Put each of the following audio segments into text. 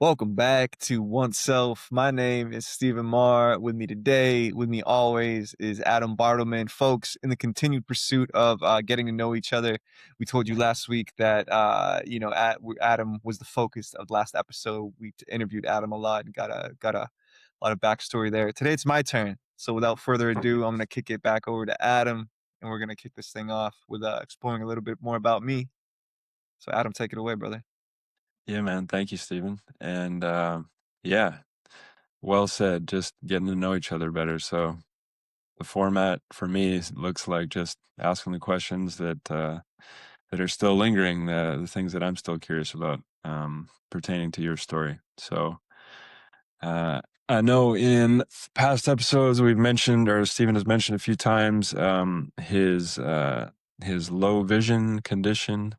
Welcome back to Oneself. My name is Stephen Maher. With me today, with me always, is Adam Bartleman. Folks, in the continued pursuit of getting to know each other, we told you last week that Adam was the focus of the last episode. We interviewed Adam a lot and got a lot of backstory there. Today it's my turn. So without further ado, I'm gonna kick it back over to Adam, and we're gonna kick this thing off with exploring a little bit more about me. So Adam, take it away, brother. Yeah, man. Thank you, Stephen. And yeah, well said. Just getting to know each other better. So the format for me looks like just asking the questions that are still lingering, the things that I'm still curious about pertaining to your story. So uh, I know in past episodes we've mentioned, or Stephen has mentioned a few times, his low vision condition,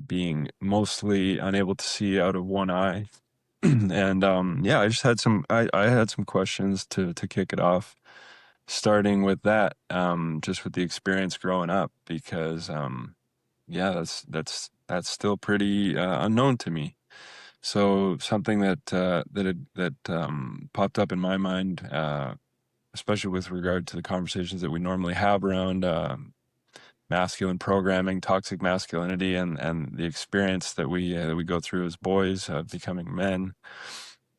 being mostly unable to see out of one eye. And yeah, I just had I had some questions to kick it off, starting with that, just with the experience growing up, because yeah, that's still pretty unknown to me. So something that popped up in my mind, especially with regard to the conversations that we normally have around masculine programming, toxic masculinity, and the experience that we go through as boys, becoming men,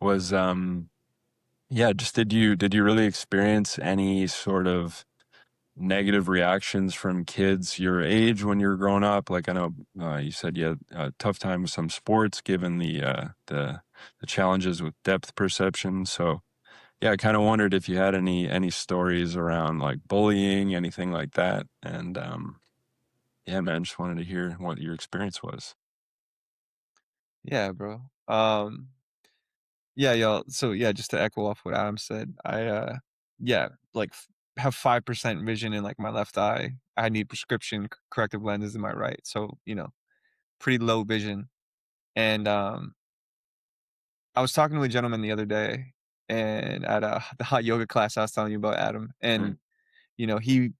was yeah, just did you really experience any sort of negative reactions from kids your age when you were growing up? Like, I know you said you had a tough time with some sports given the challenges with depth perception. So yeah, I kind of wondered if you had any stories around like bullying, anything like that. And yeah, man, just wanted to hear what your experience was. Yeah, bro. Yeah, y'all. So yeah, just to echo off what Adam said, yeah, like have 5% vision in like my left eye. I need prescription corrective lenses in my right. So, pretty low vision. And I was talking to a gentleman the other day and at the hot yoga class I was telling you about, Adam. Mm, And, you know, he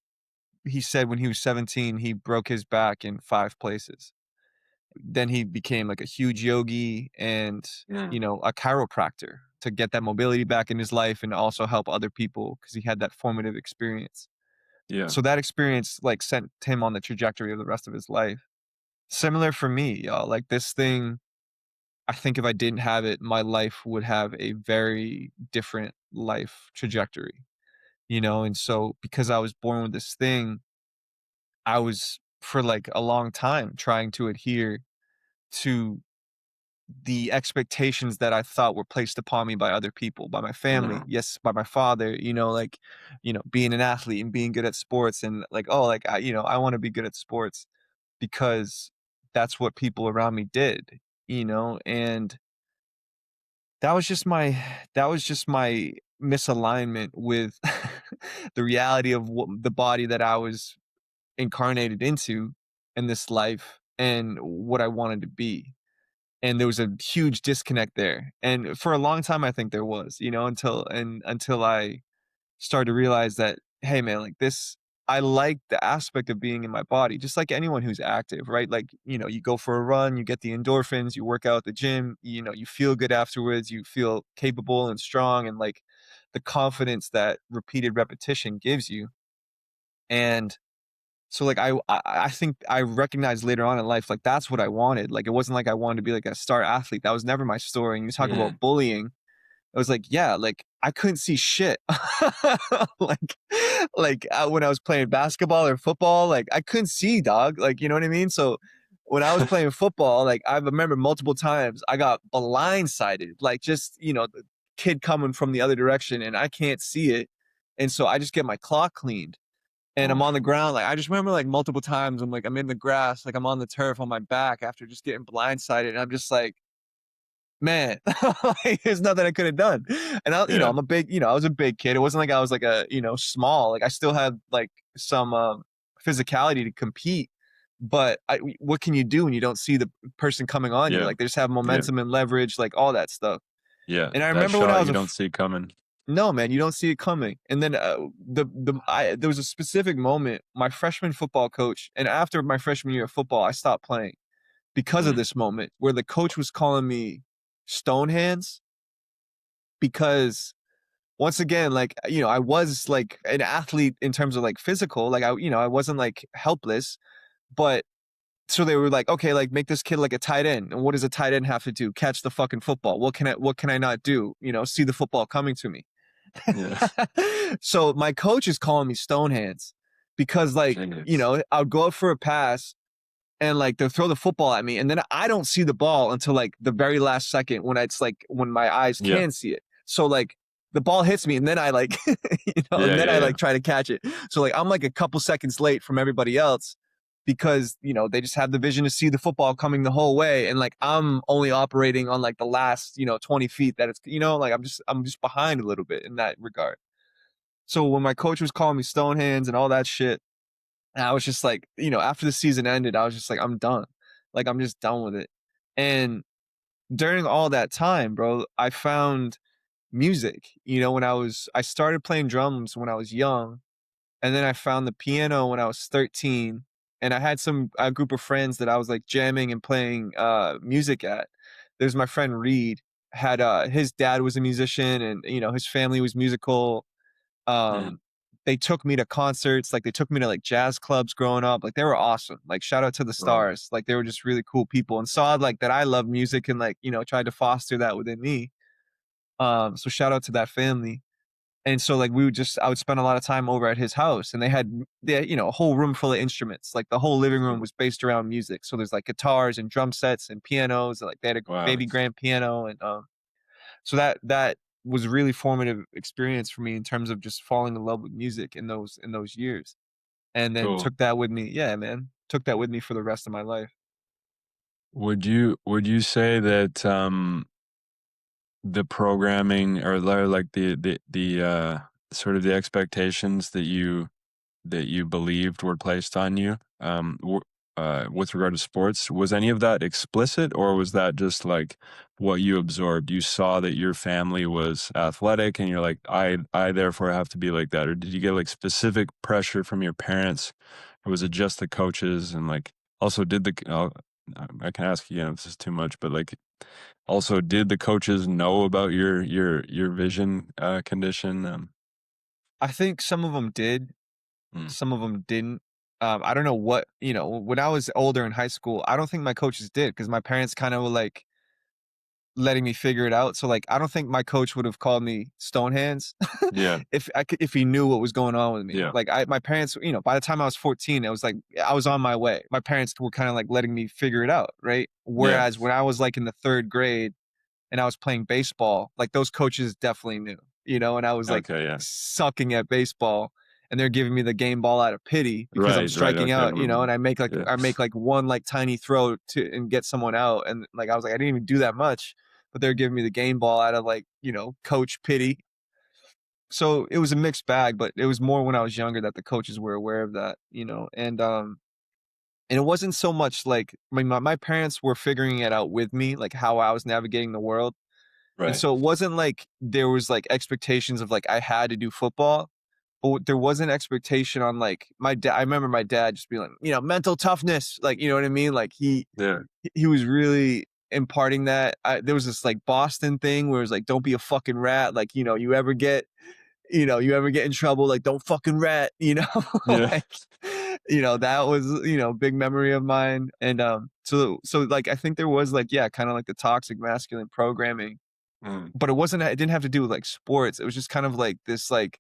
said when he was 17, he broke his back in 5 places. Then he became like a huge yogi and, mm, a chiropractor to get that mobility back in his life and also help other people because he had that formative experience. yeah. So that experience like sent him on the trajectory of the rest of his life. Similar for me, y'all. Like this thing, I think if I didn't have it, my life would have a very different life trajectory, And so because I was born with this thing, I was for like a long time trying to adhere to the expectations that I thought were placed upon me by other people, by my family, Mm, yes, by my father, being an athlete and being good at sports and like, oh, like I want to be good at sports because that's what people around me did, and that was just my misalignment with the reality of the body that I was incarnated into in this life and what I wanted to be, and there was a huge disconnect there. And for a long time, I think there was, until I started to realize that, hey, man, like this, I like the aspect of being in my body, just like anyone who's active, right? Like, you go for a run, you get the endorphins, you work out at the gym, you feel good afterwards, you feel capable and strong, and like the confidence that repeated repetition gives you. And so like I think I recognized later on in life, like that's what I wanted. Like it wasn't like I wanted to be like a star athlete. That was never my story. And you talk mm, about bullying. I was like, yeah, like I couldn't see shit. like when I was playing basketball or football, like I couldn't see, dog. Like you know what I mean? So when I was playing football, like I remember multiple times I got blindsided. Like just, the kid coming from the other direction and I can't see it. And so I just get my clock cleaned and I'm on oof. the ground. Like I just remember like multiple times I'm in the grass, like I'm on the turf on my back after just getting blindsided. And I'm just like, man, like, there's nothing I could have done. And Yeah, I was a big kid. It wasn't like I was like small. Like I still had like some physicality to compete. But what can you do when you don't see the person coming on you? yeah, Like they just have yeah, momentum and leverage, like all that stuff. yeah. And I That remember when I shot was you don't see coming. no, man, you don't see it coming. And then there was a specific moment, my freshman football coach, and after my freshman year of football, I stopped playing because of Mm, this moment where the coach was calling me. stone hands because once again, like, I was like an athlete in terms of like physical, like I wasn't like helpless, but so they were like, okay, like make this kid like a tight end. And what does a tight end have to do? Catch the fucking football. What can I not do? See the football coming to me. Yeah. So my coach is calling me Stonehands because like, Jeez. I'll go up for a pass and like they'll throw the football at me and then I don't see the ball until like the very last second when it's like when my eyes Yeah. can see it. So like the ball hits me and then I like Yeah, and then yeah, I yeah. like try to catch it. So like I'm like a couple seconds late from everybody else because they just have the vision to see the football coming the whole way and like I'm only operating on like the last 20 feet that it's like I'm just behind a little bit in that regard. So when my coach was calling me Stonehands and all that shit, and I was just like, after the season ended, I was just like, I'm done. Like, I'm just done with it. And during all that time, bro, I found music. I started playing drums when I was young, and then I found the piano when I was 13. And I had a group of friends that I was like jamming and playing music at. There's my friend Reed, had his dad was a musician, and his family was musical. Mm. um, they took me to concerts, like, they took me to, like, jazz clubs growing up, like, they were awesome, like, shout out to the Right. stars, like, they were just really cool people and saw, like, that I love music and, like, tried to foster that within me, so shout out to that family, and so, like, I would spend a lot of time over at his house, and they had a whole room full of instruments, like, the whole living room Mm. was based around music, so there's, like, guitars and drum sets and pianos, and, like, they had a Wow. baby grand piano, and, so that was a really formative experience for me in terms of just falling in love with music in those years, and then Cool. took that with me. Yeah, man. Took that with me for the rest of my life. Would you say that the programming or like the sort of the expectations that you believed were placed on you with regard to sports, was any of that explicit, or was that just like what you absorbed? You saw that your family was athletic and you're like, I therefore have to be like that, or did you get like specific pressure from your parents, or was it just the coaches? And like, also did the I can ask you, if this is too much, but like, also, did the coaches know about your vision condition? I think some of them did, Mm. some of them didn't. I don't know when I was older in high school, I don't think my coaches did because my parents kinda were, like, letting me figure it out, so, like, I don't think my coach would have called me Stonehands Yeah, if he knew what was going on with me. yeah, Like, my parents, by the time I was 14, it was like I was on my way. My parents were kinda, like, letting me figure it out, right? yeah. Whereas when I was, like, in the 3rd grade and I was playing baseball, like, those coaches definitely knew, and I was, like, Okay, yeah. sucking at baseball, and they're giving me the game ball out of pity because I'm Right, right. striking Okay, I out, remember and that. I make, like Yeah. one, like, tiny throw to and get someone out, and, like, I was like, "I didn't even do that much," but they're giving me the game ball out of, like, coach pity. So, it was a mixed bag, but it was more when I was younger that the coaches were aware of that, and it wasn't so much like my parents were figuring it out with me, like, how I was navigating the world. And Right. so it wasn't like there was like expectations of like I had to do football, but there was an expectation on like my dad. I remember my dad just being like, mental toughness, like you know what I mean. Like Yeah. he was really imparting that. There was this like Boston thing where it was like, don't be a fucking rat. Like you ever get in trouble, like don't fucking rat. Yeah. Like that was big memory of mine. And so like I think there was like kind of like the toxic masculine programming, Mm. but it didn't have to do with, like, sports, it was just kind of like this, like,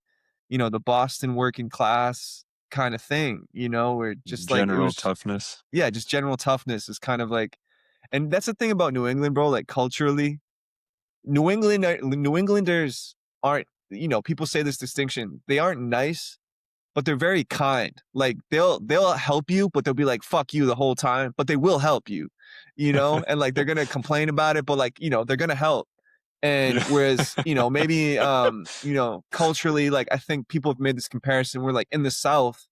the Boston working class kinda thing, where just, like, it General was toughness. yeah, just general toughness is kind of like and that's the thing about New England, bro, like, culturally, New Englanders aren't people say this distinction, they aren't nice, but they're very kind. Like, they'll help you, but they'll be like, "Fuck you," the whole time, but they will help you, and, like, they're gonna complain about it, but, like, they're gonna help. And Yeah. whereas, maybe, culturally, like, I think people have made this comparison where, like, in the South,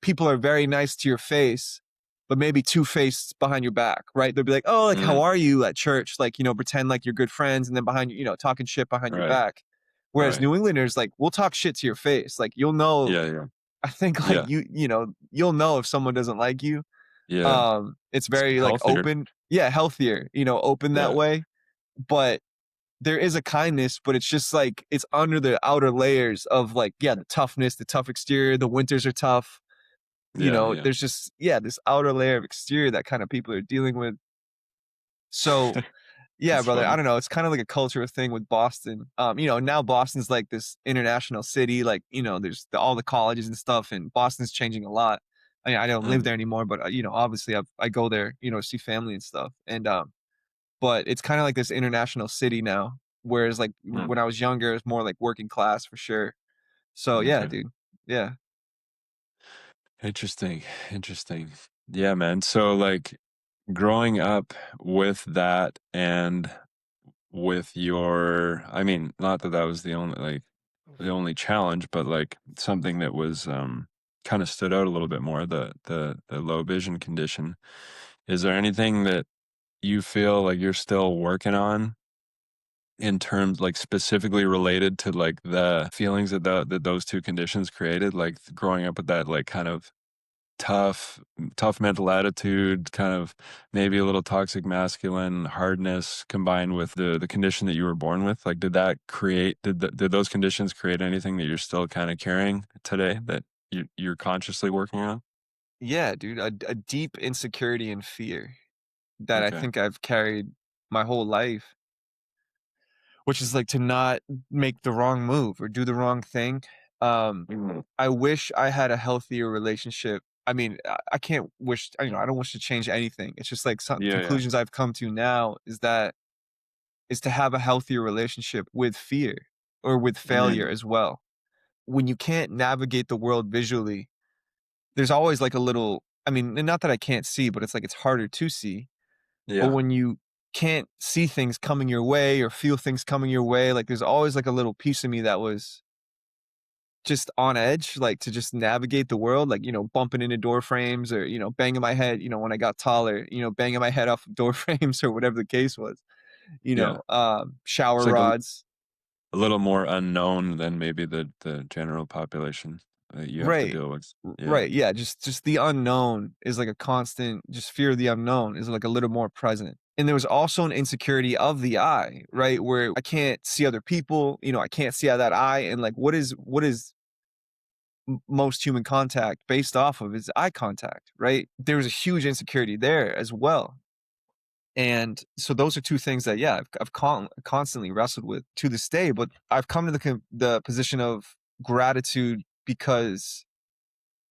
people are very nice to your face, but maybe two-faced behind your back, right? They'll be like, "Oh, like, how Mm. are you?" at church, like, pretend like you're good friends, and then behind you, talking shit behind your Right. back. Whereas Right. New Englanders, like, we'll talk shit to your face. Like, you'll know Yeah, yeah. I think, like, Yeah. you'll know if someone doesn't like you. Yeah. It's It's very, like, healthier. open. Yeah, healthier, open that Yeah. way. But there is a kindness, but it's just like it's under the outer layers of like, yeah, the toughness, the tough exterior, the winters are tough. Yeah, yeah. There's just, yeah, this outer layer of exterior that kind of people are dealing with. So, yeah, That's brother, I funny. don't know. It's kind of like a cultural thing with Boston. Now Boston's like this international city. Like, there's all the colleges and stuff, and Boston's changing a lot. I don't live Mm, there anymore, but obviously I go there, see family and stuff. And but it's kind of like this international city now. Whereas like mm, when I was younger, it's more like working class for sure. So yeah, okay. dude. Yeah. Interesting. Interesting. Yeah, man. So like growing up with that and with your, I mean, not that that was the only challenge, but like something that was kind of stood out a little bit more, the low vision condition. Is there anything that you feel like you're still working on in terms like specifically related to like the feelings that that those two conditions created, like growing up with that like kind of tough mental attitude, kind of maybe a little toxic masculine hardness combined with the condition that you were born with? Like, did that create did those conditions create anything that you're still kind of carrying today that you're consciously working on? Yeah, dude. A deep insecurity and fear that I Okay. think I've carried my whole life, which is like to not make the wrong move or do the wrong thing. Um, Mhm. I wish I had a healthier relationship. I mean, I can't wish, I don't wish to change anything. It's just like some Yeah, yeah. conclusions I've come to now is to have a healthier relationship with fear or with failure Mm, as well. When you can't navigate the world visually, there's always like a little, I mean, and not that I can't see, but it's like it's harder to see. But yeah. when you can't see things coming your way or feel things coming your way, like there's always like a little piece of me that was just on edge, like to just navigate the world, like, bumping into door frames or, banging my head, when I got taller, banging my head off of door frames or whatever the case was, Yeah. It's shower like rods. a little more unknown than maybe the general population that you have to Right. deal with. Yeah. Right. Yeah. Just the unknown is like a constant, just fear of the unknown is like a little more present. And there was also an insecurity of the eye, right? Where I can't see other people, I can't see out of that eye. And like, what is most human contact based off of is eye contact, right? There's a huge insecurity there as well. And so those are two things that, yeah, I've constantly wrestled with to this day. But I've come to the position of gratitude because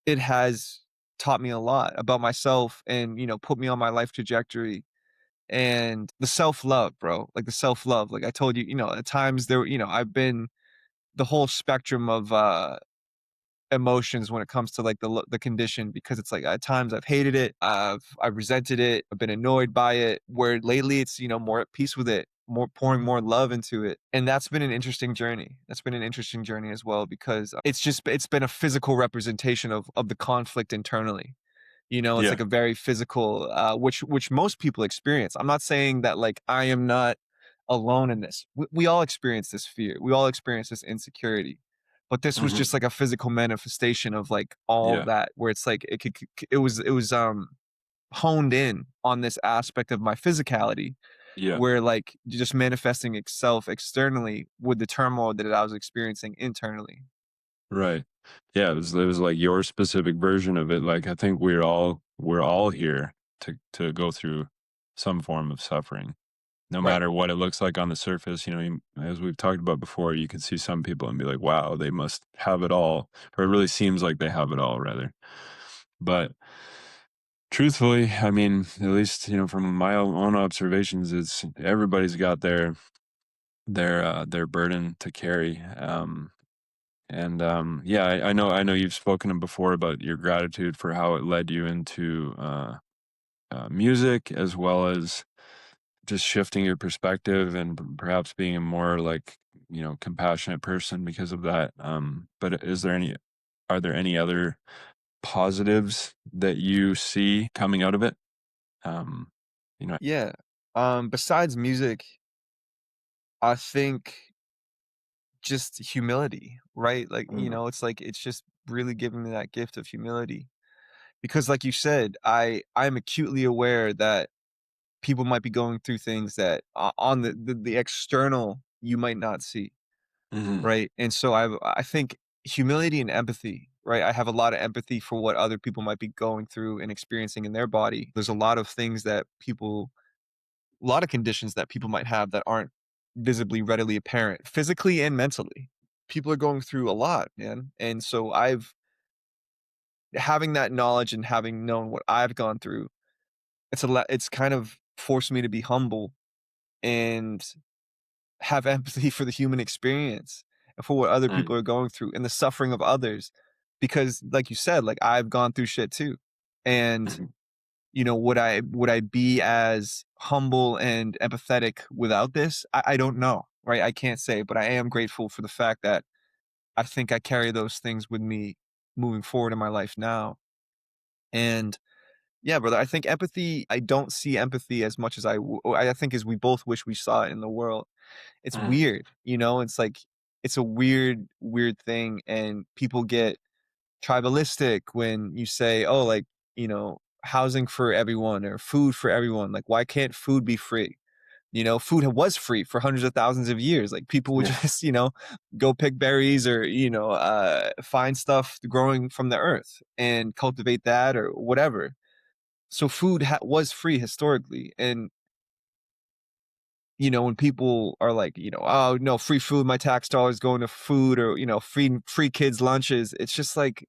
it has taught me a lot about myself and, put me on my life trajectory and the self-love, bro. Like the self-love. Like I told you, at times there, I've been the whole spectrum of emotions when it comes to like the condition because it's like at times I've hated it, I've resented it, I've been annoyed by it. Where lately it's more at peace with it, more pouring more love into it, and that's been an interesting journey. That's been an interesting journey as well because it's been a physical representation of the conflict internally. It's like Yeah. a very physical, which most people experience. I'm not saying that like I am not alone in this. We all experience this fear. We all experience this insecurity. But this was Hmm. just like a physical manifestation of like all of Yeah. that, where it's like it was honed in on this aspect of my physicality, Yeah. where like just manifesting itself externally with the turmoil that I was experiencing internally. Right. Yeah, it was like your specific version of it. Like I think we're all here to go through some form of suffering, no Right. matter what it looks like on the surface. As we've talked about before, you can see some people and be like, "Wow, they must have it all," or it really seems like they have it all, rather. But truthfully, I mean, at least from my own observations, it's everybody's got their burden to carry. And yeah, I know you've spoken before about your gratitude for how it led you into music, as well as just shifting your perspective and perhaps being a more like compassionate person because of that. But are there any other positives that you see coming out of it? Um, you know, Yeah. Besides music, I think just humility, right? Like, mm, it's like it's just really giving me that gift of humility. Because like you said, I'm acutely aware that people might be going through things that on the external you might not see, Mhm. right? And so I think humility and empathy, right? I have a lot of empathy for what other people might be going through and experiencing in their body. There's a lot of things that people a lot of conditions that people might have that aren't visibly readily apparent physically and mentally. People are going through a lot, man. And so I've having that knowledge and having known what I've gone through, it's kind of forced me to be humble and have empathy for the human experience and for what other Mm. people are going through and the suffering of others. Because like you said, like I've gone through shit too. And Mhm. would I be as humble and empathetic without this? I don't know, right? I can't say, but I am grateful for the fact that I think I carry those things with me moving forward in my life now. And yeah, brother, I think empathy, I don't see empathy as much as I think as we both wish we saw it in the world. It's Mm. weird, it's like it's a weird thing, and people get tribalistic when you say, "Oh, like, housing for everyone or food for everyone." Like, why can't food be free? Food was free for hundreds of thousands of years. Like, people would Yeah. just, go pick berries or, find stuff growing from the earth and cultivate that or whatever. So food was free historically. And, when people are like, "Oh, no, free food, my tax dollars going to food," or, free kids lunches. It's just like,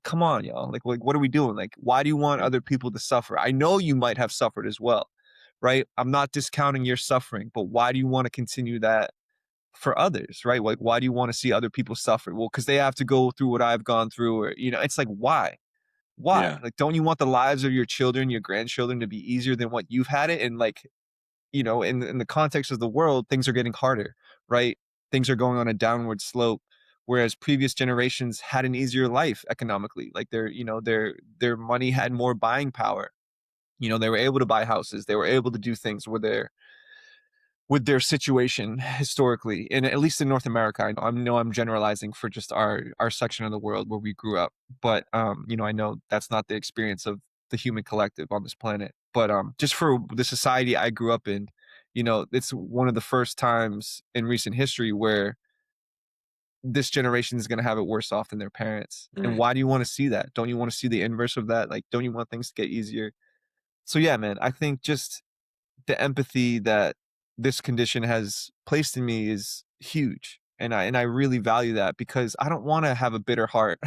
come on, y'all. Like, what are we doing? Like, why do you want Mm. other people to suffer? I know you might have suffered as well, right? I'm not discounting your suffering, but why do you want to continue that for others, right? Like, why do you want to see other people suffer? Well, because they have to go through what I've gone through, or, it's like, why? Why? Yeah. Like, don't you want the lives of your children, your grandchildren to be easier than what you've had it? And like, in the context of the world, things are getting harder, right? Things are going on a downward slope, whereas previous generations had an easier life economically. Like their money had more buying power. They were able to buy houses. They were able to do things with their situation historically, and at least in North America. I know I'm generalizing for just our section of the world where we grew up, but I know that's not the experience of the human collective on this planet. But just for the society I grew up in, it's one of the first times in recent history where this generation is going to have it worse off than their parents. And Mm. why do you want to see that? Don't you want to see the inverse of that? Like, don't you want things to get easier? So yeah, man, I think just the empathy that this condition has placed in me is huge. And I really value that because I don't want to have a bitter heart.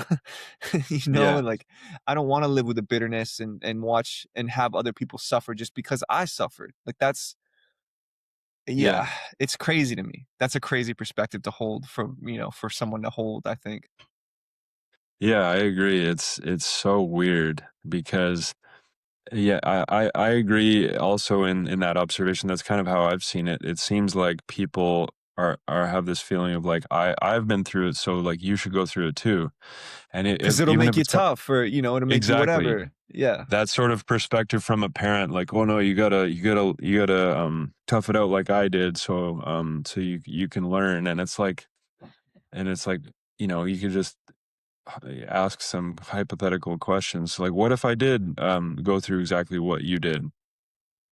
Yeah. And like I don't want to live with a bitterness and watch and have other people suffer just because I suffered. Like that's Yeah. yeah, it's crazy to me. That's a crazy perspective to hold for someone to hold, I think. Yeah, I agree. It's so weird because yeah, I agree also in that observation. That's kind of how I've seen it. It seems like people are have this feeling of like I've been through it, so like you should go through it too. And Cuz if it'll even make if you it's not tough or it'll make you exactly whatever. Yeah. that sort of perspective from a parent, like, oh no, you gotta tough it out like I did, so you can learn. And it's like you could just ask some hypothetical questions like what if I did go through exactly what you did,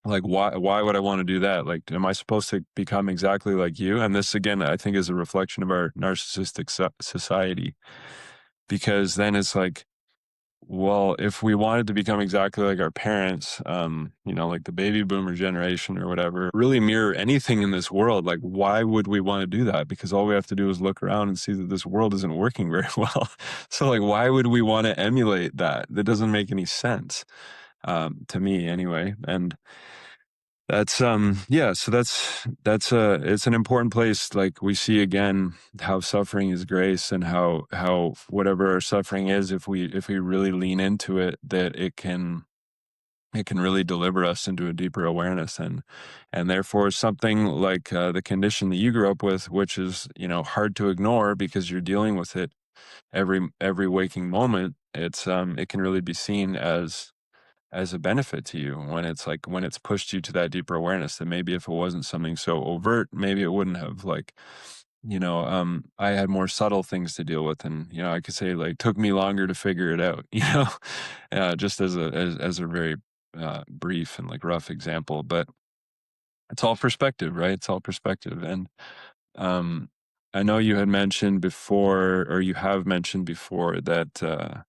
like why would I want to do that, like am I supposed to become exactly like you? And this again I think is a reflection of our narcissistic society, because then it's like, well, if we wanted to become exactly like our parents, like the baby boomer generation or whatever, really mirror anything in this world, like why would we want to do that? Because all we have to do is look around and see that this world isn't working very well. So like why would we want to emulate that? That doesn't make any sense, to me anyway. And that's yeah, so that's it's an important place. Like we see again how suffering is grace, and how whatever our suffering is, if we really lean into it, that it can really deliver us into a deeper awareness. And therefore something like the condition that you grew up with, which is hard to ignore because you're dealing with it every waking moment. It can really be seen as a benefit to you when it's pushed you to that deeper awareness, that maybe if it wasn't something so overt, maybe it wouldn't have, like, I had more subtle things to deal with. And I could say, like, took me longer to figure it out, just as a very brief and like rough example. But It's all perspective, right? It's all perspective. And um, I know you had mentioned before, or you have mentioned before, that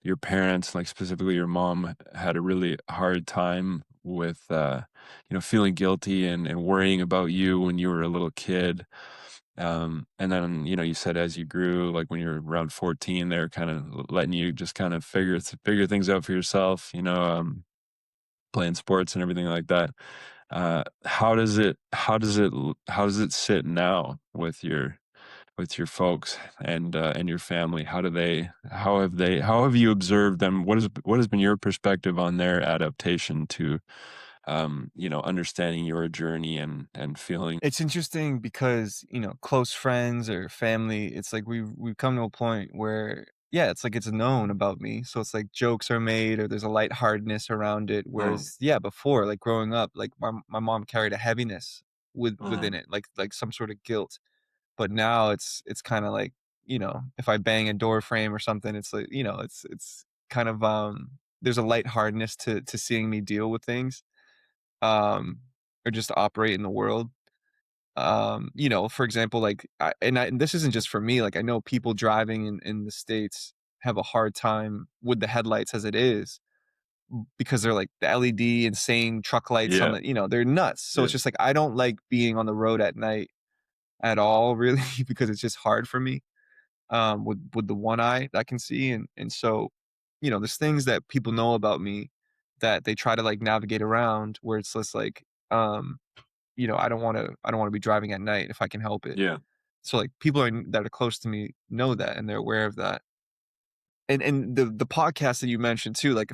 your parents, like specifically your mom, had a really hard time with, feeling guilty and worrying about you when you were a little kid. And then, you said as you grew, like when you were around 14, they were kind of letting you just kind of figure things out for yourself, playing sports and everything like that. How does it sit now with your folks and your family? How have you observed them? What has been your perspective on their adaptation to understanding your journey and feeling? It's interesting because, close friends or family, it's like we've come to a point where, yeah, it's like it's known about me. So it's like jokes are made or there's a lightheartedness around it. Mm, Whereas, yeah, before, like growing up, like my mom carried a heaviness within mm, it, like some sort of guilt. But now it's kind of like, if I bang a door frame or something, it's like, it's kind of there's a lightheartedness to seeing me deal with things, um, or just operate in the world. For example, like and this isn't just for me, like I know people driving in the States have a hard time with the headlights as it is because they're like the LED insane truck lights on yeah, the, they're nuts. So yeah, it's just like I don't like being on the road at night at all, really, because it's just hard for me with the one eye that I can see. And so, there's things that people know about me that they try to like navigate around where it's just like, I don't want to be driving at night if I can help it. yeah. So like people that are close to me know that and they're aware of that. And the podcast that you mentioned too, like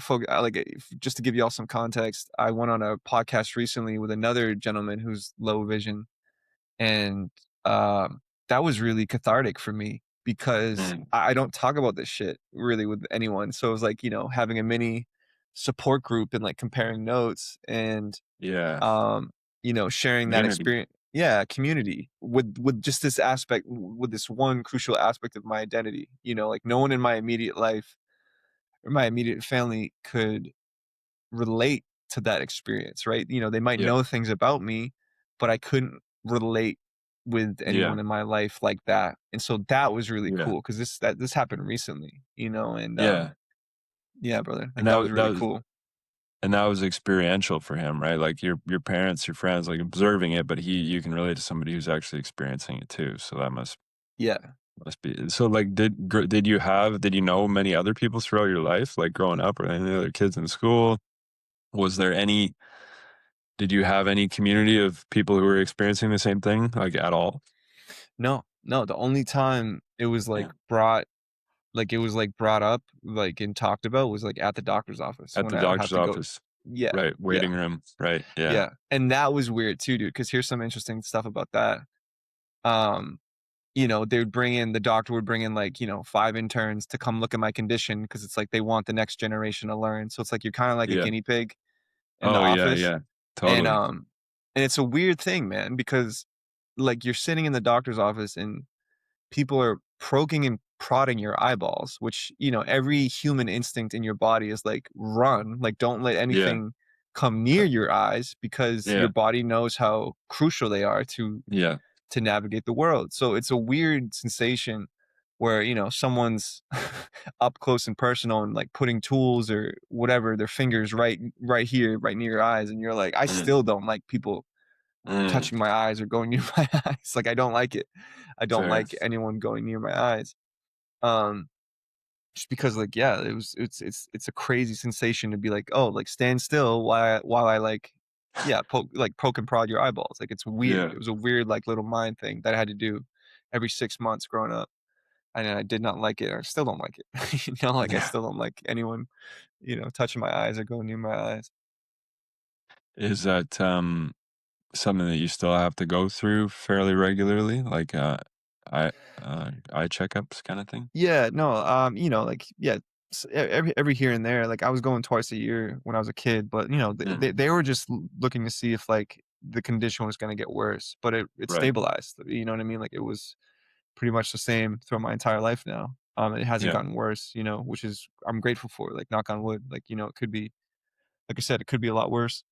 just to give you all some context, I went on a podcast recently with another gentleman who's low vision, and that was really cathartic for me because Mm, I don't talk about this shit really with anyone. So it was like, having a mini support group and like comparing notes and yeah, um, sharing that community. experience. Yeah, community with just this aspect, with this one crucial aspect of my identity. Like no one in my immediate life or my immediate family could relate to that experience, right? They might Yeah, know things about me, but I couldn't relate with yeah, anyone in my life like that. And so that was really yeah, cool because this happened recently, and yeah. yeah, brother, like And that was really that was cool. and that was experiential for him, right? Like your parents, your friends, like observing it, but you can relate to somebody who's actually experiencing it too. So that Yeah. must be so. Like, did you know many other people throughout your life, like growing up, or any other kids in school? Was there any? Did you have any community of people who were experiencing the same thing, like at all? No, no, the only time it was Yeah, brought up, like, and talked about was, like, at the doctor's office at when the I would have doctor's to go. office, Yeah, right? yeah, Waiting room, right? Yeah, yeah, and that was weird too, dude. Because here's some interesting stuff about that. Um, the doctor would bring in, like, 5 interns to come look at my condition because it's like they want the next generation to learn, so it's like you're kinda like a yeah. guinea pig in the Oh yeah, office, yeah. and, Totally. it's a weird thing, man, because, like, you're sitting in the doctor's office and people are poking and prodding your eyeballs, which, every human instinct in your body is like, run, like, don't let Yeah, anything come near your eyes because your yeah, body knows how crucial they are yeah. to navigate the world. So it's a weird sensation where, someone's up close and personal and like putting tools or whatever, their fingers right here, right near your eyes. And you're like, I Mm, still don't like people mm, touching my eyes or going near my eyes. Like I don't like it. I don't fair. like anyone going near my eyes. Um, just because like, yeah, it's a crazy sensation to be like, oh, like stand still while I like, yeah, poke and prod your eyeballs. Like it's weird. Yeah, It was a weird like little mind thing that I had to do every 6 months growing up. And I did not like it. Or I still don't like it. Like I yeah. still don't like anyone, touching my eyes or going near my eyes. Is that something that you still have to go through fairly regularly, like eye eye checkups kind of thing? Yeah, no, like, yeah, every here and there, like, I was going twice a year when I was a kid, but, Mm, they were just looking to see if, like, the condition was gonna get worse, but it right. stabilized, you know what I mean? Like, it was pretty much the same throughout my entire life now. It hasn't Yeah. gotten worse, which is I'm grateful for, like, knock on wood, like, it could be like I said, it could be a lot worse.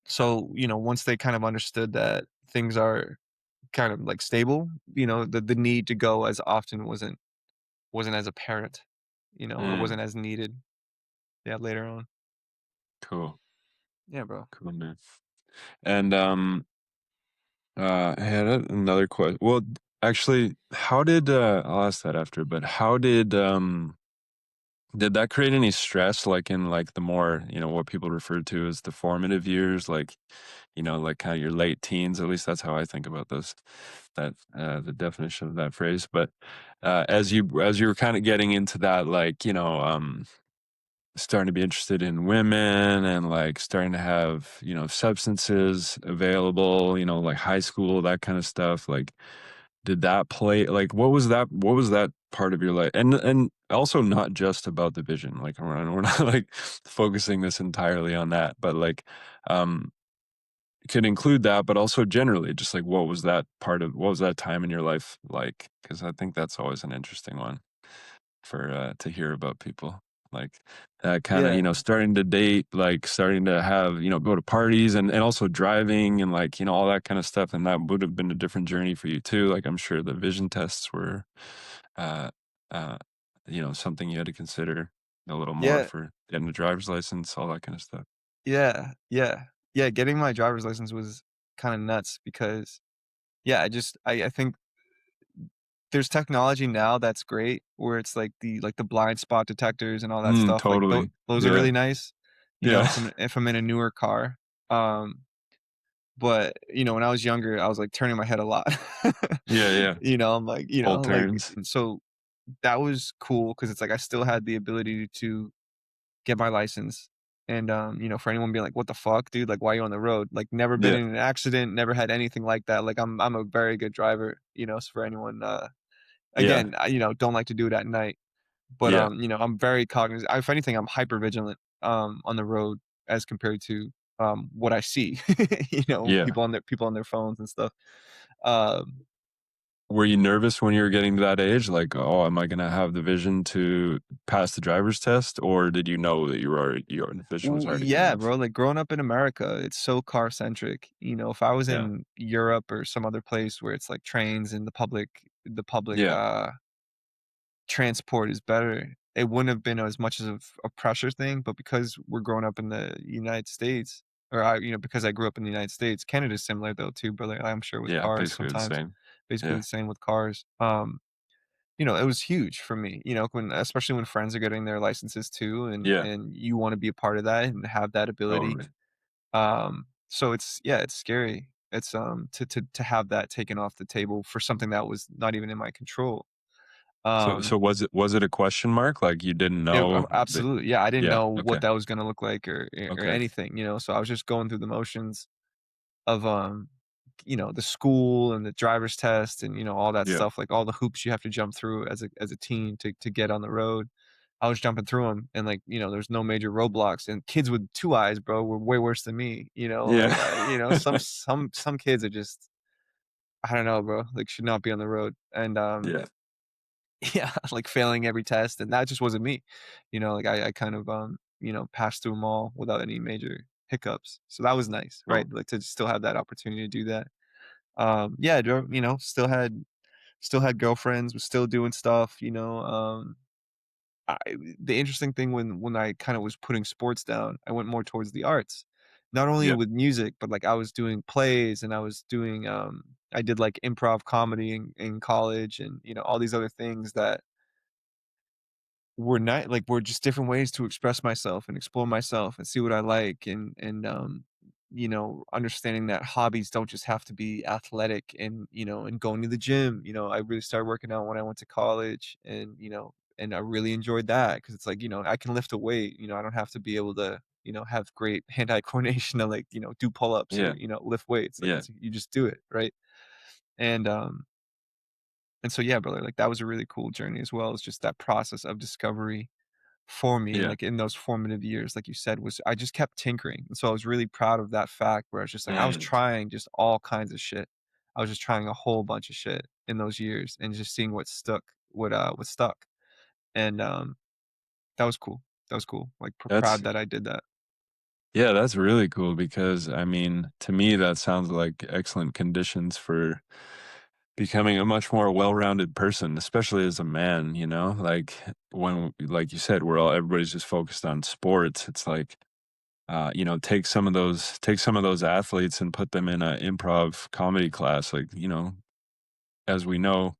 So, once they kind of understood that things are kind of like stable, the need to go as often wasn't as apparent, or Mm, wasn't as needed. Yeah, later on. cool, Yeah, bro. cool, man. And I had another question. Well, actually, how did I'll ask that after, but how did that create any stress, like in like the more, what people refer to as the formative years, like, like kind of your late teens, at least that's how I think about this, that the definition of that phrase. But as you were kind of getting into that, like, starting to be interested in women and like starting to have, substances available, like high school, that kind of stuff. Like, did that play, like, what was that part of your life? And also not just about the vision. Like, we're not like focusing this entirely on that, but like, um, could include that, but also generally, just like what was that time in your life like? Because I think that's always an interesting one for to hear about people, like that kind of, Yeah. starting to date, like starting to have, go to parties, and also driving, and like, all that kind of stuff, and that would have been a different journey for you too. Like, I'm sure the vision tests were uh uh something you had to consider a little more Yeah. for getting a driver's license, all that kind of stuff. Yeah. Yeah. Yeah. Getting my driver's license was kind of nuts because, yeah, I think there's technology now that's great where it's like the blind spot detectors and all that stuff. Like Totally. those are Yeah. really nice, Yeah. if I'm in a newer car. Um, but when I was younger, I was like turning my head a lot. Yeah, yeah. I'm like, Full like, turns. and so that was cool because it's like I still had the ability to get my license. And for anyone being like, "What the fuck, dude? Like, why are you on the road?" Like, never been Yeah. in an accident, never had anything like that. Like, I'm a very good driver. So for anyone, Yeah. again, I, don't like to do it at night, but Yeah. I'm very cognizant. If anything, I'm hyper vigilant on the road as compared to what I see. Yeah. People on their phones and stuff. Um, Were you nervous when you were getting to that age? Like, "Oh, am I gonna have the vision to pass the driver's test?" Or did you know that your vision was already good yeah, enough? bro. Like growing up in America, it's so car centric. If I was Yeah. in Europe or some other place where it's like trains and the public Yeah. transport is better, it wouldn't have been as much of a pressure thing. But because we're growing up in the United States, or because I grew up in the United States, Canada's similar though too, brother. I'm sure with Yeah, cars basically the sometimes, same. basically Yeah. the same with cars. It was huge for me, especially when friends are getting their licenses too, and Yeah. and you want to be a part of that and have that ability. Totally. So it's scary. It's to have that taken off the table for something that was not even in my control. So Um, was it a question mark? Like, you didn't know that? Absolutely, yeah. I didn't Yeah, know what okay. that was gonna look like or Okay. anything, so I was just going through the motions of the school and the driver's test and all that Yeah. stuff, like all the hoops you have to jump through as a teen to get on the road. I was jumping through them, and like there's no major roadblocks, and kids with two eyes, bro, were way worse than me. Yeah. Like some kids are just, I don't know, bro, like should not be on the road. And Yeah. yeah, like failing every test, and that just wasn't me. Like I kind of passed through them all without any major hiccups, so that was nice, right? Oh, Like to still have that opportunity to do that. Yeah, still had girlfriends, was still doing stuff. I The interesting thing when I kind of was putting sports down, I went more towards the arts. Not only yeah. with music, but like I was doing plays and I did like improv comedy in college, and all these other things that were just different ways to express myself and explore myself and see what I like, and understanding that hobbies don't just have to be athletic, and going to the gym. I really started working out when I went to college, and I really enjoyed that because it's like, I can lift a weight. I don't have to be able to, have great hand-eye coordination to like, do pull-ups or, Yeah. lift weights. Like Yeah. you just do it, right? And and so yeah, brother, like that was a really cool journey as well. It's just that process of discovery for me, and Yeah. like in those formative years, like you said, was I just kept tinkering. And so I was really proud of that fact where I was just like I was Mm. trying just all kinds of shit. I was just trying a whole bunch of shit in those years and just seeing what stuck, what stuck. And that was cool. That was cool. Like proud That's that I did that. Yeah, that's really cool because, I mean, to me, that sounds like excellent conditions for becoming a much more well-rounded person, especially as a man, you know? Like, when like you said, everybody's just focused on sports. It's like, you know, take some of those athletes and put them in a improv comedy class. Like, you know, as we know,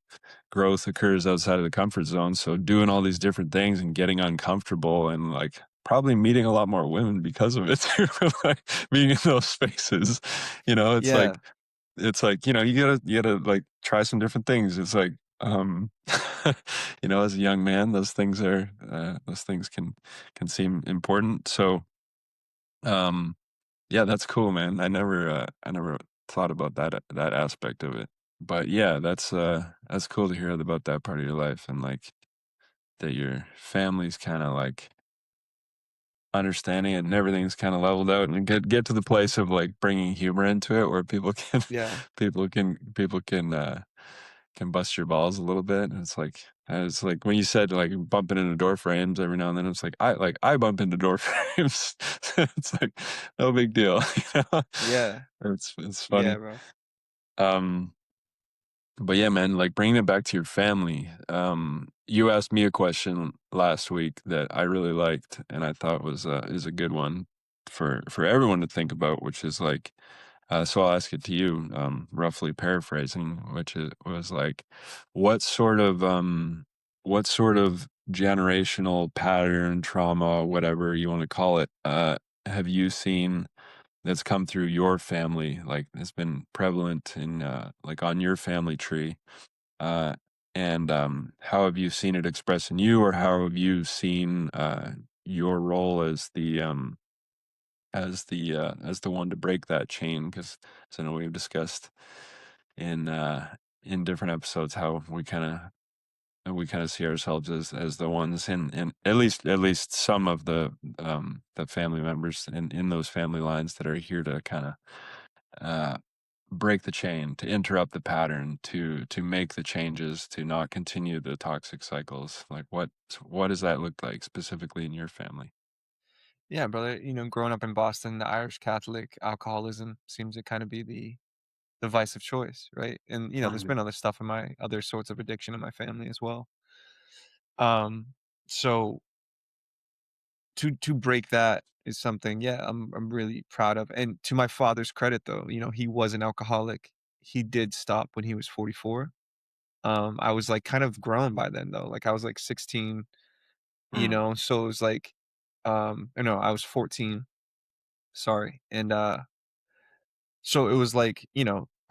growth occurs outside of the comfort zone. So doing all these different things and getting uncomfortable and like probably meeting a lot more women because of it too, like being in those spaces, you know, Yeah, it's like, you know, you gotta like try some different things. It's like, um, you know, as a young man, those things can seem important. So, um, yeah, that's cool, man. I never thought about that aspect of it. But yeah, that's cool to hear about that part of your life and like that your family's kind of like understanding it and everything's kind of leveled out and get to the place of like bringing humor into it where people can yeah, people can bust your balls a little bit. And it's like when you said like bumping into door frames every now and then, it's like I bump into door frames. It's like no big deal. You know? yeah, It's yeah, funny. bro. Um, but yeah, man, like bringing it back to your family. You asked me a question last week that I really liked, and I thought is a good one for everyone to think about, which is like, so I'll ask it to you, roughly paraphrasing, was like, what sort of what sort of generational pattern, trauma, whatever you want to call it, have you seen that's come through your family, like has been prevalent in like on your family tree? Uh, and how have you seen it expressed in you, or how have you seen your role as the one to break that chain? Because I know we've discussed in different episodes how we kind of see ourselves as the ones in at least some of the family members in those family lines that are here to kind of uh, break the chain, to interrupt the pattern, to make the changes, to not continue the toxic cycles. Like what does that look like specifically in your family? Yeah, brother, growing up in Boston, the Irish Catholic alcoholism seems to kind of be the vice of choice, right? And there's Right. been other stuff in my other sorts of addiction in my family as well. Um, so to break that is something, yeah, I'm really proud of. And to my father's credit, though, he was an alcoholic. He did stop when he was 44. I was like kind of grown by then, though. Like I was like 16, Mm. so it was like, no, I was 14. Sorry, and so it was like,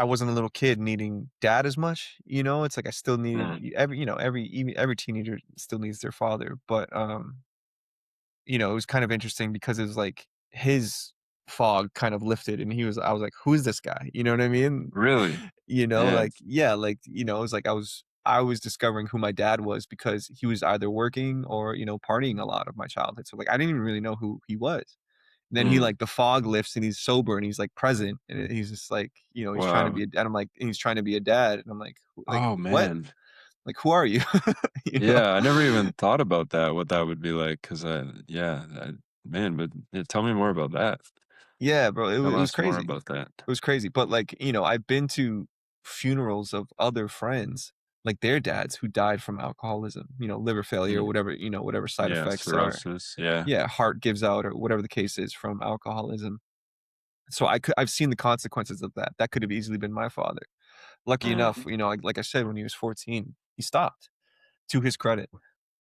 I wasn't a little kid needing dad as much, it's like I still needed Mm. every teenager still needs their father, but, it was kind of interesting because it was like his fog kind of lifted and I was like, "Who's this guy?" You know what I mean? Really? Yeah. Like, yeah, like, it was like I was discovering who my dad was because he was either working or, partying a lot of my childhood. So like I didn't even really know who he was. Then he Mm. like the fog lifts and he's sober and he's like present and he's just like, he's trying to Wow. be a dad. I'm like, and he's trying to be a dad. And I'm like, Oh what? man. Like, who are you? you know? Yeah, I never even thought about that, what that would be like. Cause man, but yeah, tell me more about that. Yeah, bro. It Tell was us more crazy. about that. It was crazy. But like, I've been to funerals of other friends, like their dads who died from alcoholism, liver failure, Mm. whatever, whatever side Yeah, effects are. cirrhosis. Yeah. Yeah, heart gives out or whatever the case is from alcoholism. So I've seen the consequences of that. That could have easily been my father. Lucky enough, Mm. like I said, when he was 14, he stopped, to his credit.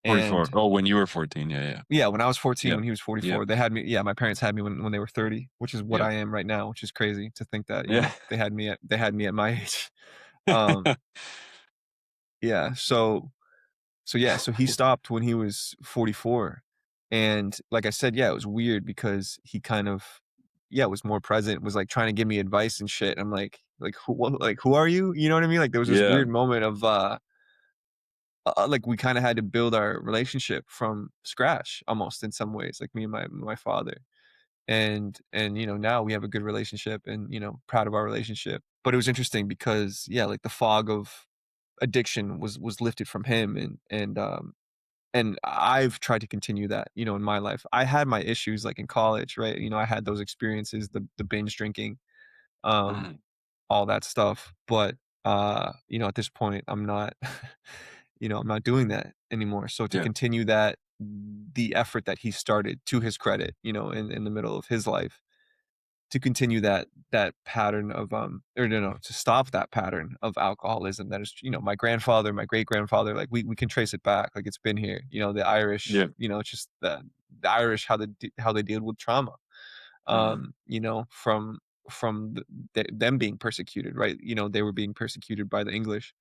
44. And Oh, when you were 14. Yeah, yeah. yeah, when I was 14, Yep. when he was Yep. 44, they had me. Yeah, my parents had me when they were 30, which is what Yep. I am right now, which is crazy to think that, Yeah. they had me at my age. Um, yeah, so he stopped when he was 44. And like I said, yeah, it was weird because he kind of, yeah, was more present, was like trying to give me advice and shit. I'm like who are you? You know what I mean? Like there was this Yeah. weird moment of like we kind of had to build our relationship from scratch almost in some ways, like me and my father. And now we have a good relationship and proud of our relationship. But it was interesting because yeah, like the fog of addiction was lifted from him. And and I've tried to continue that, in my life. I had my issues, like, in college, right? I had those experiences, the binge drinking, um, Mhm. all that stuff, but, at this point, I'm not doing that anymore. So to Yeah. continue that, the effort that he started, to his credit, in the middle of his life, to continue that pattern of, or no, to stop that pattern of alcoholism that is, my grandfather, my great grandfather, like we can trace it back, like it's been here. The Irish, Yeah. it's just the Irish, how they deal with trauma, Mhm. from them being persecuted, right? They were being persecuted by the English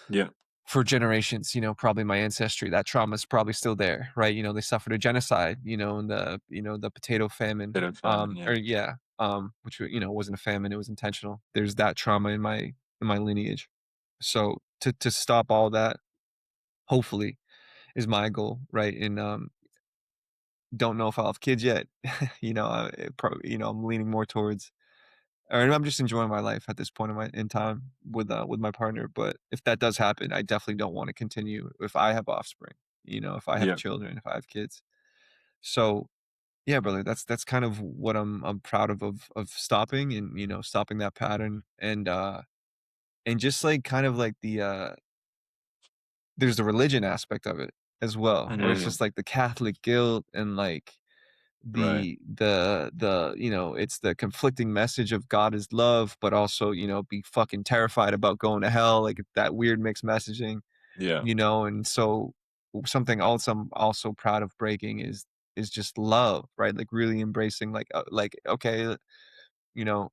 Yeah. for generations. Probably my ancestry, that trauma is probably still there, right? They suffered a genocide, in the potato famine, Bit of famine, yeah. or yeah, which wasn't a famine, it was intentional. There's that trauma in my lineage. So to stop all that, hopefully, is my goal, right? And don't know if I'll have kids yet. Probably, I'm leaning more towards, or I'm just enjoying my life at this point in time with my partner. But if that does happen, I definitely don't want to continue if I have offspring, if I have Yeah. children, if I have kids. So yeah, brother, that's kind of what I'm proud of stopping, and stopping that pattern, and just like kind of like there's the religion aspect of it as well, where it's Mhm. just like the Catholic guilt, and like Right. it's the conflicting message of God is love, but also, be fucking terrified about going to hell, like that weird mixed messaging, Yeah. and so something else I'm also proud of breaking is just love, right? Like really embracing, like, okay, you know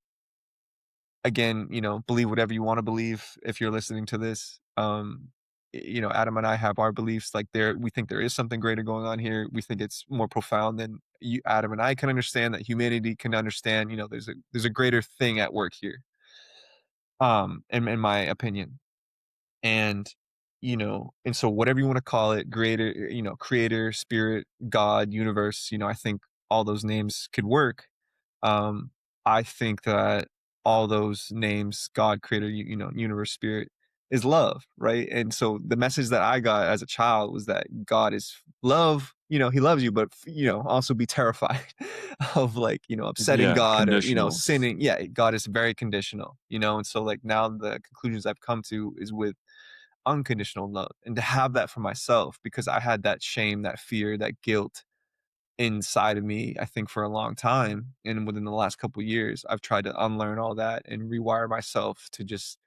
again, believe whatever you want to believe if you're listening to this. Adam and I have our beliefs. Like, we think there is something greater going on here. We think it's more profound than Adam and I can understand, that humanity can understand. There's a greater thing at work here. In my opinion. And and so whatever you want to call it, creator, spirit, God, universe, I think all those names could work. um, I think that all those names, God, creator, universe, spirit, is love, right? And so the message that I got as a child was that God is love. He loves you, but also be terrified of, like, upsetting Yeah, God, or conditionals. sinning. Yeah, God is very conditional, and so, like, now the conclusions I've come to is with unconditional love, and to have that for myself, because I had that shame, that fear, that guilt inside of me, I think, for a long time. And within the last couple years, I've tried to unlearn all that and rewire myself to just,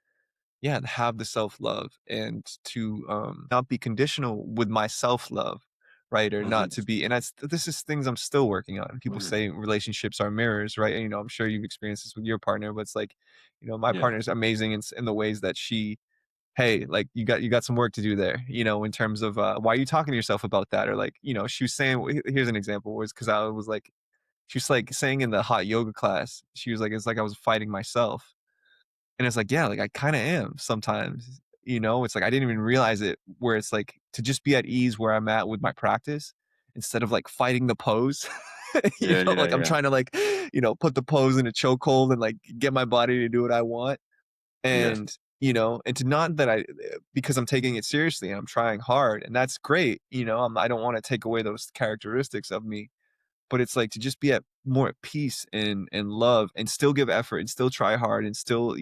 yeah, have the self-love, and to not be conditional with my self-love, right? Or not Mhm. to be, and this is things I'm still working on. People Mhm. say relationships are mirrors, right? And, I'm sure you've experienced this with your partner, but it's like, my Yeah. partner's amazing in the ways that hey, like, you got some work to do there, in terms of, why are you talking to yourself about that? Or, like, she was saying, here's an example, was because I was like, she was like saying in the hot yoga class, she was like, it's like I was fighting myself. And it's like, yeah, like, I kind of am sometimes. It's like I didn't even realize it, where it's like to just be at ease where I'm at with my practice, instead of like fighting the pose. Yeah, yeah, Like, I'm yeah. trying to, like, put the pose in a chokehold, and like get my body to do what I want. Yeah. And and to not that because I'm taking it seriously and I'm trying hard, and that's great. I don't want to take away those characteristics of me, but it's like to just be more at peace and love, and still give effort, and still try hard, and still,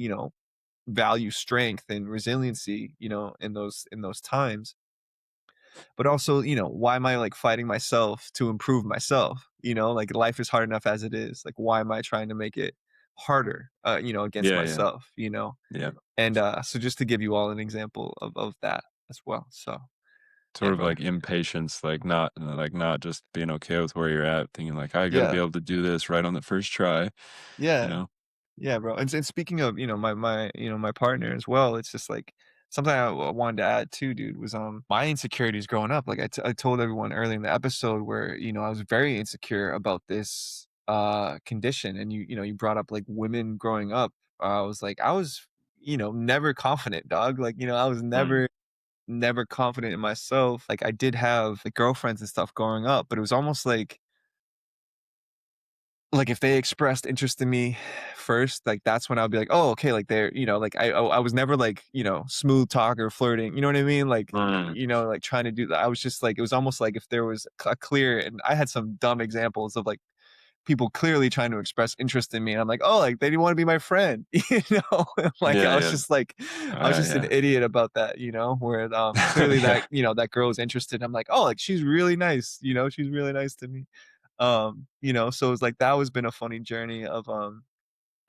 value strength and resiliency, in those times. But also, why am I, like, fighting myself to improve myself? Like, life is hard enough as it is. Like, why am I trying to make it harder, against Yeah, yeah. myself, Yeah. and, so just to give you all an example of that as well. So, yeah, Sort of brother. like impatience, like not just being okay with where you're at, thinking like, "I gotta be Yeah. able to do this right on the first try," you Yeah. know? Yeah, bro. And speaking of, my partner as well, it's just like something I wanted to add too, dude, was my insecurities growing up. Like, I told everyone early in the episode, where I was very insecure about this condition, and you brought up, like, women growing up. I was, never confident, dog. Like, I was Mm. never confident in myself. Like, I did have, like, girlfriends and stuff growing up, but it was almost like like, if they expressed interest in me first, like, that's when I'll be like, "Oh, okay," like, they're like, I was never, like, smooth talk or flirting, you know what I mean? Like, Mm. like, trying to do that. I was just like it was almost like if there was a clear and I had some dumb examples of, like, people clearly trying to express interest in me, and I'm like, "Oh, like, they didn't wanna be my friend," you know? Like, Yeah, I was yeah. just like I was just an Yeah. idiot about that, where, clearly Yeah. that, that girl is interested. I'm like, "Oh, like, she's really nice," "She's really nice to me." So it's like that was been a funny journey of,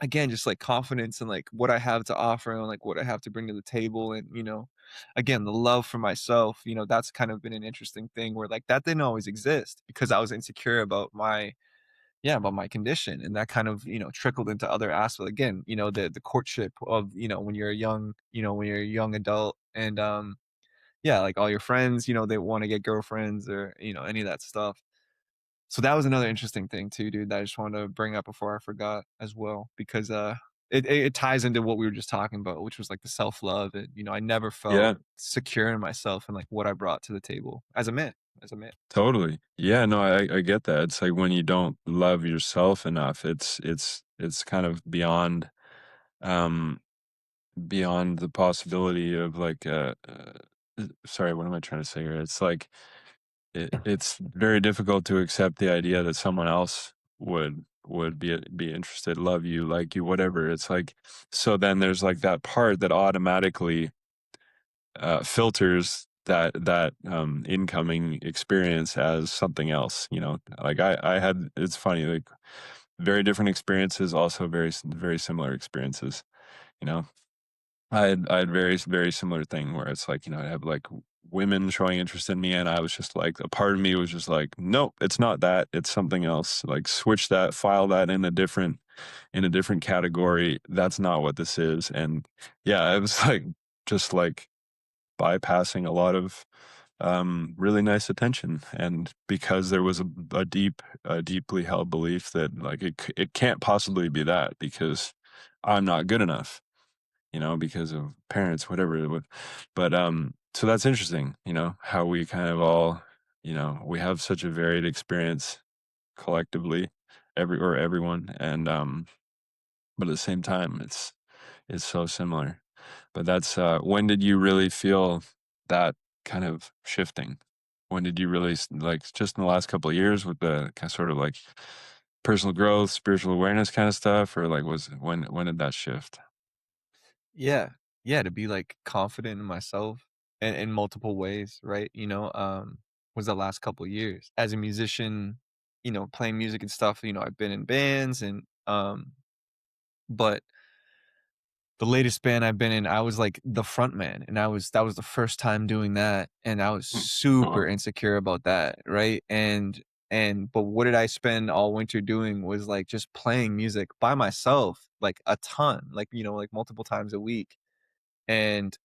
again, just, like, confidence and, like, what I have to offer and, like, what I have to bring to the table and, again, the love for myself, that's kind of been an interesting thing where, like, that didn't always exist because I was insecure about my yeah, about my condition, and that kind of, trickled into other aspects. Again, the courtship of, when you're a young adult and, yeah, like, all your friends, they wanna get girlfriends or, any of that stuff. So that was another interesting thing too, dude, that I just wanted to bring up before I forgot as well, because, it ties into what we were just talking about, which was, like, the self-love and, I never felt Yeah, secure in myself and, like, what I brought to the table as a man. totally. Yeah, no, I get that. It's like when you don't love yourself enough, it's kind of um, beyond the possibility of like, sorry, what am I trying to say here? It's like it's very difficult to accept the idea that someone else would be interested, love you, like you, whatever. It's like so then there's like that part that automatically filters that incoming experience as something else. Like I had it's funny like very different experiences, also very similar experiences. You know, I had very similar thing where it's like, I have like women showing interest in me and I was just like a part of me was just like, nope, it's not that, it's something else. Like switch that, file that in a different category. That's not what this is. And yeah, it was like just like bypassing a lot of really nice attention. And because there was a deeply held belief that like it can't possibly be that because I'm not good enough, because of parents, whatever it would. But so that's interesting, how we kind of all, we have such a varied experience collectively, everyone, and but at the same time, it's so similar. But that's when did you really feel that kind of shifting? When did you really like just in the last couple of years with the kind of sort of like personal growth, spiritual awareness kind of stuff, or like was when did that shift? Yeah. Yeah, to be, like, confident in myself in multiple ways, right, was the last couple years. As a musician, playing music and stuff, I've been in bands and, but the latest band I've been in, I was, like, the front man, and that was the first time doing that, and I was Mm. super Oh, insecure about that, right, but what did I spend all winter doing was, like, just playing music by myself, like, a ton, like, like, multiple times a week, and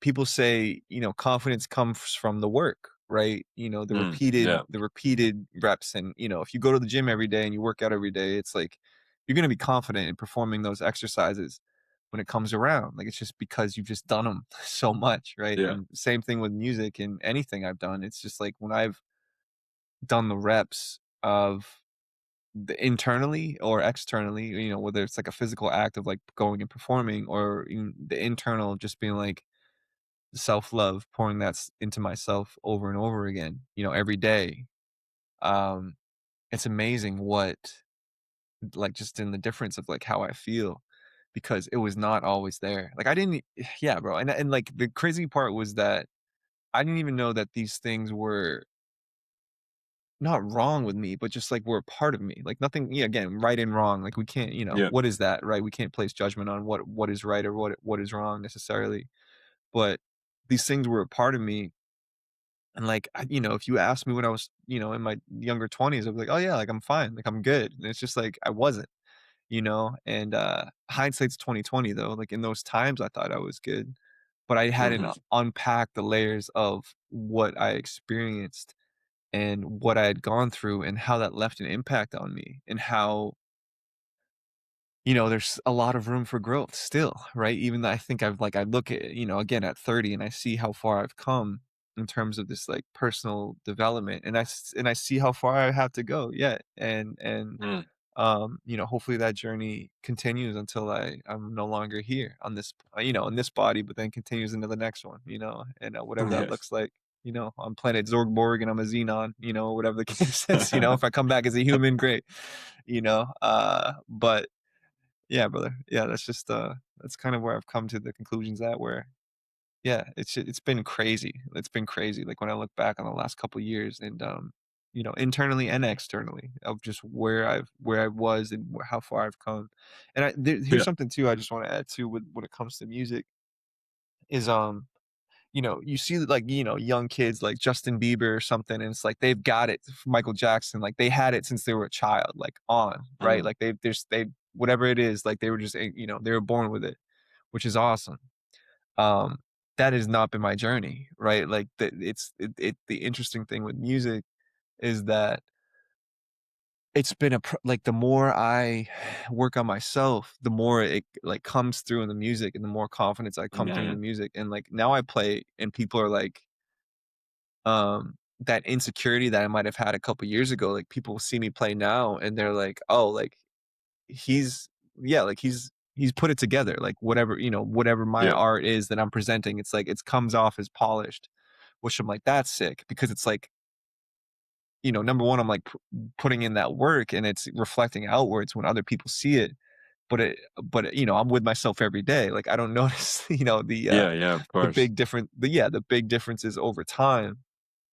people say, confidence comes from the work, right? yeah, The repeated reps and, if you go to the gym every day and you work out every day, it's like you're going to be confident in performing those exercises when it comes around. Like it's just because you've just done them so much, right? yeah. And same thing with music and anything I've done. It's just like when I've done the reps of the internally or externally, whether it's like a physical act of like going and performing or even the internal just being like self-love, pouring into myself over and over again, every day. Um, it's amazing what like, just in the difference of, like, how I feel because it was not always there. Like, I didn't yeah, bro, and, like, the crazy part was that I didn't even know that these things were not wrong with me, but just, like, were a part of me. Like, nothing yeah, again, right and wrong, like, we can't, Yeah. what is that, right? We can't place judgment on what is right or what is wrong necessarily, but these things were a part of me. And, like, if you asked me when I was, in my younger 20s, I'd be like, "Oh, yeah, like, I'm fine, like, I'm good." And it's just like, I wasn't, And, hindsight's 2020, though, like, in those times, I thought I was good, but I hadn't Mhm. unpacked the layers of what I experienced and what I had gone through and how that left an impact on me and how, there's a lot of room for growth still, right? Even though I think I look at, again, at 30 and I see how far I've come in terms of this like personal development, and and I see how far I have to go yet, and Mm. hopefully that journey continues until I'm no longer here on this, in this body, but then continues into the next one, and whatever that Yeah. looks like, on planet Zorgborg and I'm a Xenon, whatever the case is, if I come back as a human, great, but yeah, brother, yeah, that's kind of where I've come to the conclusions at where, yeah, it's been crazy. It's been crazy, like, when I look back on the last couple years and, internally and externally of just where I was and how far I've come. And here's Yeah. something too I just wanna add too with when it comes to music is, you see like, young kids like Justin Bieber or something, and it's like they've got it. Michael Jackson, like they had it since they were a child, like right? Mm. Like they whatever it is, like they were just, they were born with it, which is awesome. Um, that has not been my journey, right? Like the interesting thing with music is that it's been like the more I work on myself, the more it like comes through in the music and the more confidence I come through in Yeah. the music. And like now I play and people are like, that insecurity that I might have had a couple years ago, like people see me play now and they're like, oh, like he's yeah, like he's put it together. Like whatever my Yeah. art is that I'm presenting, it's like it comes off as polished, which I'm like, that's sick because it's like, number one, I'm like putting in that work and it's reflecting outwards when other people see it. But I'm with myself every day. Like I don't notice, Yeah. Yeah. Of course. the big differences over time.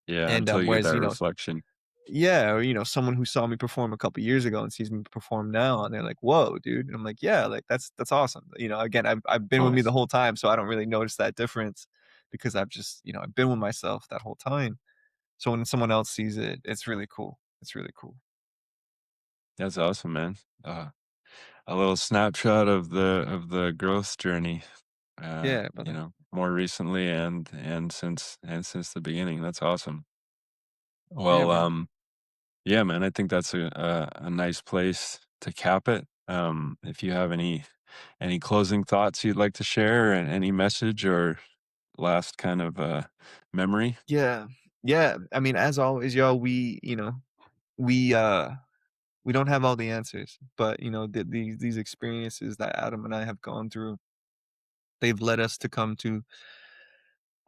Yeah. And Until you get whereas, that reflection. yeah, or someone who saw me perform a couple years ago and sees me perform now, and they're like, "Whoa, dude!" And I'm like, "Yeah, like that's awesome." Again, I've been with me the Nice. whole time, so I don't really notice that difference because I've just I've been with myself that whole time. So when someone else sees it, it's really cool. It's really cool. That's awesome, man. A little snapshot of the growth journey. Yeah, brother. More recently and since the beginning. That's awesome. Yeah, Well, bro. yeah, man. I think that's a nice place to cap it. If you have any closing thoughts you'd like to share, and any message or last kind of memory. Yeah, yeah. I mean, as always, yo, we we don't have all the answers, but these experiences that Adam and I have gone through, they've led us to come to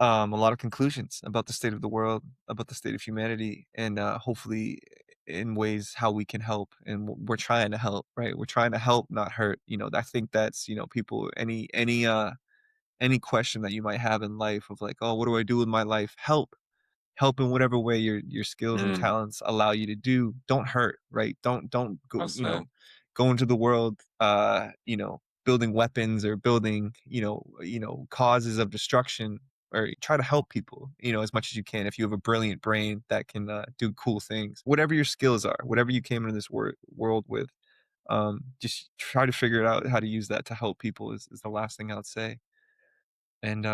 a lot of conclusions about the state of the world, about the state of humanity, and hopefully in ways how we can help. And we're trying to help, right? We're trying to help, not hurt. I think that's people any question that you might have in life of like, oh, what do I do with my life? Help in whatever way your skills and Mm, talents allow you to do. Don't hurt, right? Don't go, well said. go into the world, building weapons or building, causes of destruction, or try to help people, as much as you can. If you have a brilliant brain that can do cool things, whatever your skills are, whatever you came into this world with, just try to figure it out how to use that to help people is the last thing I would say. And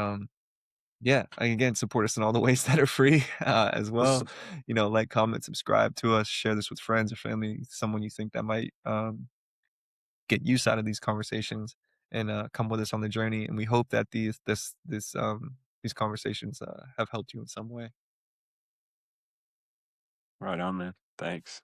yeah, and again, support us in all the ways that are free, as well. Like, comment, subscribe to us, share this with friends or family, someone you think that might get use out of these conversations, and come with us on the journey. And we hope that these conversations have helped you in some way. Right on, man. Thanks.